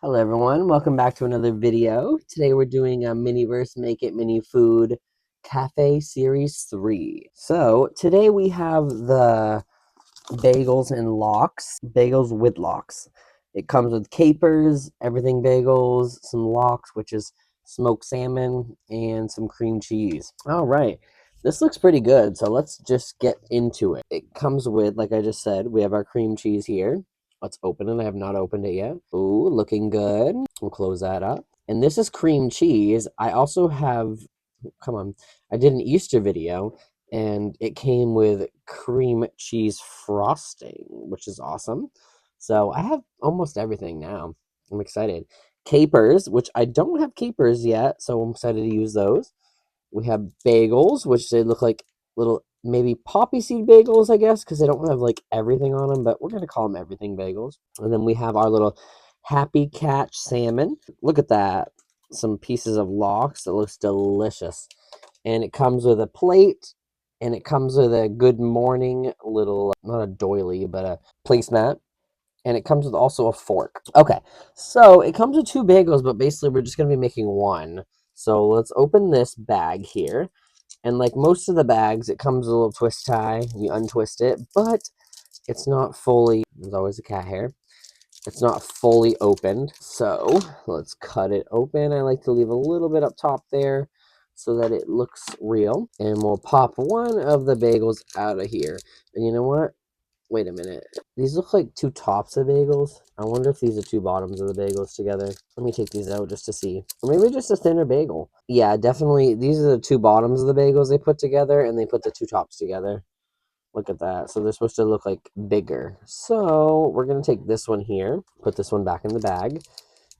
Hello everyone, welcome back to another video. Today we're doing a Miniverse Make It Mini Food Cafe Series 3. So today we have the bagels and lox, bagels with lox. It comes with capers, everything bagels, some lox, which is smoked salmon, and some cream cheese. All right, this looks pretty good, so let's just get into it. It comes with, like I just said, we have our cream cheese here. Let's open it. I have not opened it yet. Ooh, looking good. We'll close that up. And this is cream cheese. I also have, come on, I did an Easter video and it came with cream cheese frosting, which is awesome. So I have almost everything now. I'm excited. Capers, which I don't have capers yet, so I'm excited to use those. We have bagels, which they look like little maybe poppy seed bagels, I guess, because they don't have like everything on them, but we're going to call them everything bagels. And then we have our little Happy Catch salmon. Look at that. Some pieces of lox. It looks delicious. And it comes with a plate, and it comes with a good morning little, not a doily, but a placemat. And it comes with also a fork. Okay, so it comes with two bagels, but basically we're just going to be making one. So let's open this bag here. And like most of the bags, it comes with a little twist tie. You untwist it, but it's not fully, there's always a cat hair. It's not fully opened. So let's cut it open. I like to leave a little bit up top there so that it looks real. And we'll pop one of the bagels out of here. And you know what? Wait a minute. These look like two tops of bagels. I wonder if these are two bottoms of the bagels together. Let me take these out just to see. Or maybe just a thinner bagel. Yeah, definitely. These are the two bottoms of the bagels they put together, and they put the two tops together. Look at that. So they're supposed to look like bigger. So we're going to take this one here, put this one back in the bag.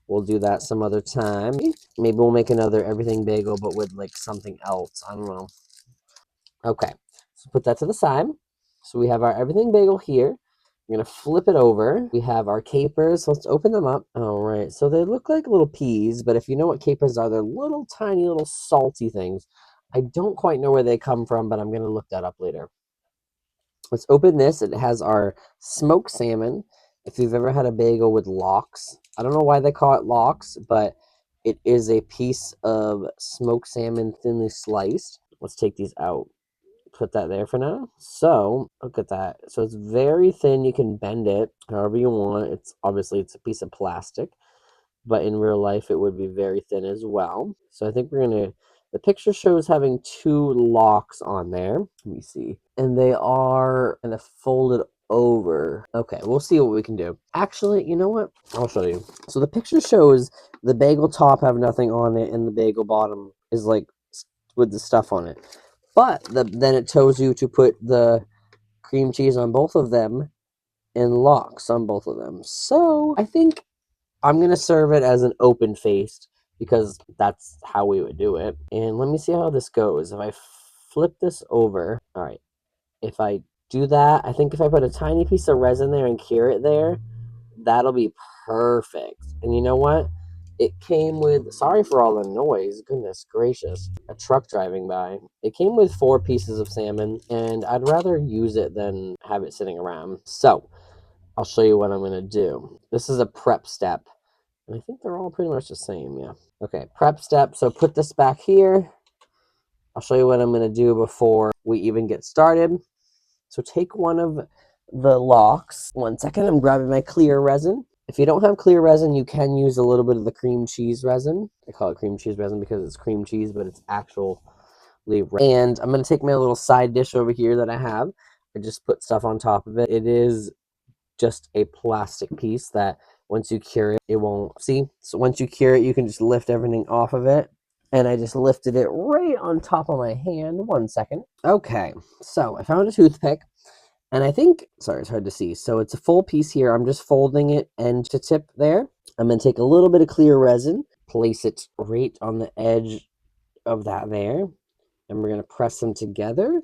We'll do that some other time. Maybe we'll make another everything bagel, but with like something else. I don't know. Okay, so put that to the side. So we have our everything bagel here. We're gonna flip it over. We have our capers. So let's open them up. All right, so they look like little peas, but if you know what capers are, they're little tiny little salty things. I don't quite know where they come from, but I'm gonna look that up later. Let's open this. It has our smoked salmon. If you've ever had a bagel with lox, I don't know why they call it lox, but it is a piece of smoked salmon thinly sliced. Let's take these out. Put that there for now. So look at that. So it's very thin. You can bend it however you want. It's obviously it's a piece of plastic, but in real life it would be very thin as well. So I think we're gonna. The picture shows having two locks on there. Let me see, and they are kind of folded over. Okay, we'll see what we can do. Actually, you know what? I'll show you. So the picture shows the bagel top have nothing on it, and the bagel bottom is like with the stuff on it. But then it tells you to put the cream cheese on both of them and locks on both of them. So I think I'm going to serve it as an open faced because that's how we would do it. And let me see how this goes. If I flip this over, all right, if I do that, I think if I put a tiny piece of resin there and cure it there, that'll be perfect. And you know what? It came with, sorry for all the noise, goodness gracious, a truck driving by. It came with 4 pieces of salmon, and I'd rather use it than have it sitting around. So, I'll show you what I'm going to do. This is a prep step, and I think they're all pretty much the same, yeah. Okay, prep step. So, put this back here. I'll show you what I'm going to do before we even get started. So, take one of the locks. 1 second, I'm grabbing my clear resin. If you don't have clear resin, you can use a little bit of the cream cheese resin. I call it cream cheese resin because it's cream cheese, but it's actually resin. And I'm going to take my little side dish over here that I have. I just put stuff on top of it. It is just a plastic piece that once you cure it, it won't see. So once you cure it, you can just lift everything off of it. And I just lifted it right on top of my hand. 1 second. Okay, so I found a toothpick. And I think, sorry, it's hard to see. So it's a full piece here. I'm just folding it end to tip there. I'm going to take a little bit of clear resin, place it right on the edge of that there. And we're going to press them together.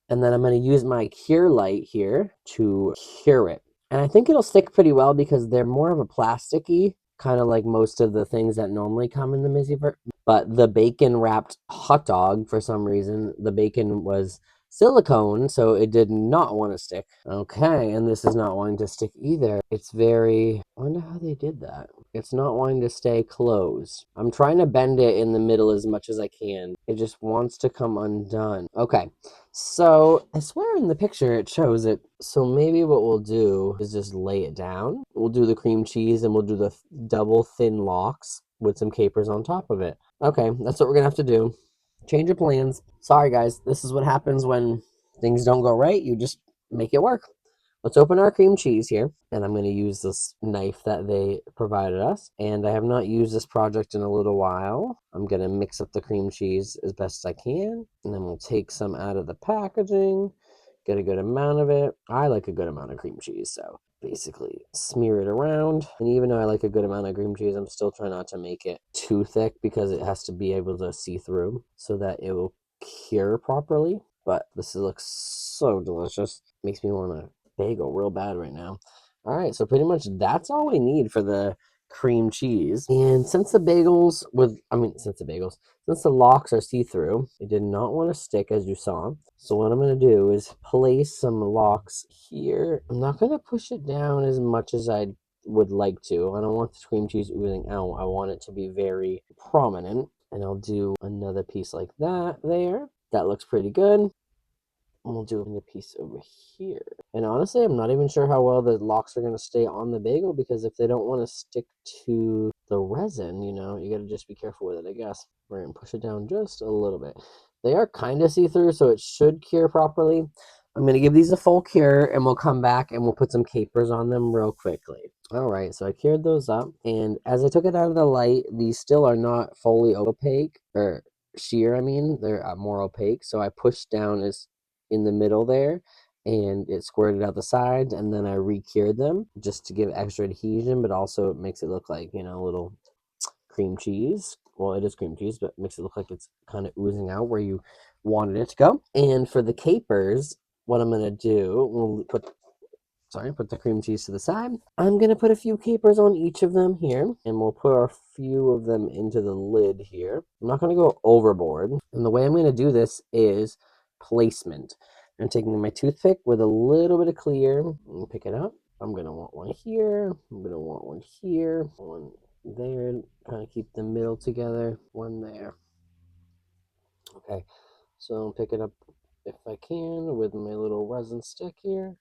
And then I'm going to use my cure light here to cure it. And I think it'll stick pretty well because they're more of a plasticky, kind of like most of the things that normally come in the Miniverse. But the bacon wrapped hot dog, for some reason, the bacon was silicone, so it did not want to stick. Okay, and this is not wanting to stick either. It's very, I wonder how they did that. It's not wanting to stay closed. I'm trying to bend it in the middle as much as I can. It just wants to come undone. Okay, so I swear in the picture it shows it. So maybe what we'll do is just lay it down. We'll do the cream cheese and we'll do the double thin locks with some capers on top of it. Okay, that's what we're gonna have to do. Change of plans. Sorry guys, this is what happens when things don't go right. You just make it work. Let's open our cream cheese here, and I'm going to use this knife that they provided us, and I have not used this project in a little while. I'm going to mix up the cream cheese as best as I can, and then we'll take some out of the packaging, get a good amount of it. I like a good amount of cream cheese, so basically smear it around. And even though I like a good amount of cream cheese, I'm still trying not to make it too thick because it has to be able to see through so that it will cure properly. But this looks so delicious. Makes me want to bagel real bad right now. All right, so pretty much that's all we need for the cream cheese. And since the bagels since the locks are see-through, it did not want to stick as you saw. So what I'm going to do is place some locks here. I'm not going to push it down as much as I would like to. I don't want the cream cheese oozing out. I want it to be very prominent. And I'll do another piece like that there. That looks pretty good. And we'll do a piece over here. And honestly, I'm not even sure how well the locks are going to stay on the bagel, because if they don't want to stick to the resin, you got to just be careful with it, I guess. We're going to push it down just a little bit. They are kind of see-through, so it should cure properly. I'm going to give these a full cure, and we'll come back and we'll put some capers on them real quickly. All right, so I cured those up, and as I took it out of the light, these still are not fully opaque, or sheer, I mean. They're more opaque, so I pushed down as in the middle there, and it squirted out the sides, and then I re-cured them just to give extra adhesion, but also it makes it look like, a little cream cheese. Well, it is cream cheese, but it makes it look like it's kind of oozing out where you wanted it to go. And for the capers, what I'm going to do, we'll put the cream cheese to the side. I'm going to put a few capers on each of them here, and we'll put a few of them into the lid here. I'm not going to go overboard. And the way I'm going to do this is placement. I'm taking my toothpick with a little bit of clear and pick it up. I'm going to want one here. I'm going to want one here. One there. Kind of keep the middle together. One there. Okay. So I'll pick it up if I can with my little resin stick here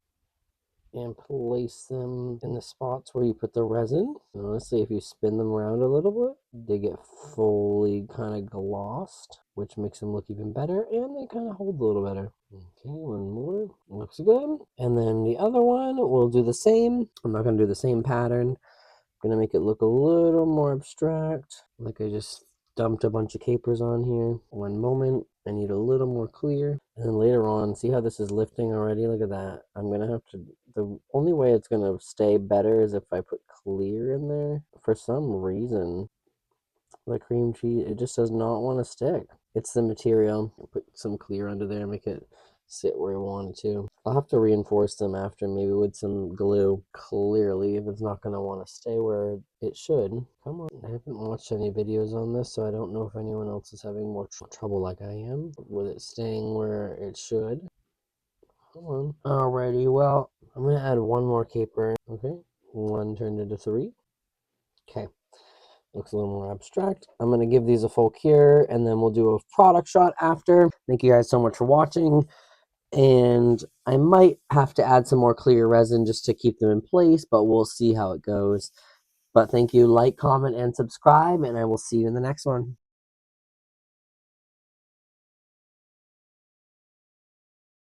and place them in the spots where you put the resin. And honestly, if you spin them around a little bit, they get fully kind of glossed, which makes them look even better, and they kind of hold a little better. Okay, one more. Looks good. And then the other one, we'll do the same. I'm not going to do the same pattern. I'm going to make it look a little more abstract, like I just dumped a bunch of capers on here. One moment. I need a little more clear. And then later on, see how this is lifting already? Look at that. I'm going to have to, the only way it's going to stay better is if I put clear in there. For some reason, the cream cheese, it just does not want to stick. It's the material. I'll put some clear under there, make it sit where I want it to. I'll have to reinforce them after, maybe with some glue. Clearly, if it's not going to want to stay where it should. Come on. I haven't watched any videos on this, so I don't know if anyone else is having more trouble like I am with it staying where it should. Come on. Alrighty, well, I'm going to add one more caper. Okay, one turned into three. Okay. Looks a little more abstract. I'm going to give these a full cure, and then we'll do a product shot after. Thank you guys so much for watching. And I might have to add some more clear resin just to keep them in place, but we'll see how it goes. But thank you. Like, comment, and subscribe, and I will see you in the next one.